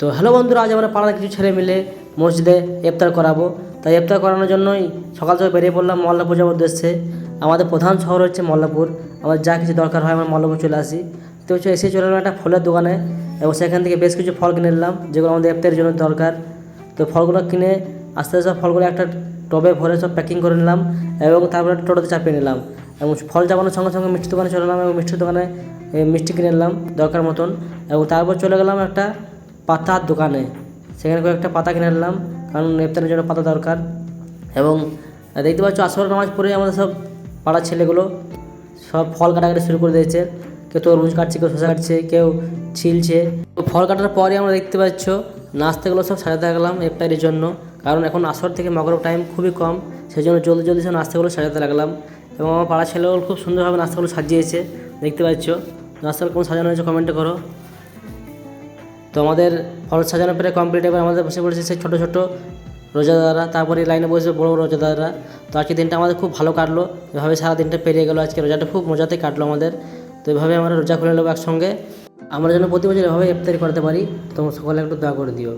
তো হ্যালো বন্ধুরা, আজ আমরা পাড়ার কিছু ছেলে মিলে মসজিদে ইফতার করাবো। তাই ইফতার করানোর জন্যই সকাল থেকে বেরিয়ে পড়লাম মল্লাপুর যাওয়ার উদ্দেশ্যে। আমাদের প্রধান শহর হচ্ছে মল্লাপুর। আমার যা কিছু দরকার হয় আমরা মল্লাপুর চলে আসি। তো হচ্ছে এসে চলে এলাম একটা ফলের দোকানে এবং সেখান থেকে বেশ কিছু ফল কিনে নিলাম যেগুলো আমাদের ইফতারের জন্য দরকার। তো ফলগুলো কিনে আস্তে আস্তে সব ফলগুলো একটা টবে ভরে সব প্যাকিং করে নিলাম এবং তারপরে টোটোতে চাপিয়ে নিলাম এবং ফল চাপানোর সঙ্গে সঙ্গে মিষ্টি দোকানে চলে এলাম এবং মিষ্টির দোকানে মিষ্টি কিনে নিলাম দরকার মতন এবং তারপর চলে গেলাম একটা পাতার দোকানে। সেখানে কয়েকটা পাতা কিনে নিলাম কারণ ইফতারের জন্য পাতা দরকার। এবং দেখতে পাচ্ছ আসর নামাজ পড়ে আমাদের সব পাড়ার ছেলেগুলো সব ফল কাটাকাটি শুরু করে দিয়েছে। কেউ তরমুজ কাটছে, কেউ শসা কাটছে, কেউ ছিলছে। তো ফল কাটার পরে আমরা দেখতে পাচ্ছ নাস্তাগুলো সব সাজাতে লাগলাম ইফতারের জন্য, কারণ এখন আসর থেকে মাগরিব টাইম খুবই কম, সেই জন্য জলদি জলদি সব নাস্তাগুলো সাজাতে লাগলাম। এবং আমার পাড়ার ছেলেগুলো খুব সুন্দরভাবে নাস্তাগুলো সাজিয়েছে দেখতে পাচ্ছ। নাস্তাগুলো কোন সাজানো হয়েছে কমেন্টে করো। তো আমাদের ফল সাজানো প্রায় কমপ্লিট। এবার আমাদের বসে পড়েছে সেই ছোটো ছোটো রোজাদাররা, তারপরে লাইনে বসে বড়ো বড়ো রোজাদাররা। তো আজকে দিনটা আমাদের খুব ভালো কাটলো, এভাবে সারা দিনটা পেরিয়ে গেলো। আজকে রোজাটা খুব মজাতে কাটলো আমাদের। তো এভাবে আমরা রোজা খুলে নেবো একসঙ্গে। আমরা যেন প্রতি বছর এভাবে ইফতারি করতে পারি। তোমরা সকলে একটু দোয়া করে দিও।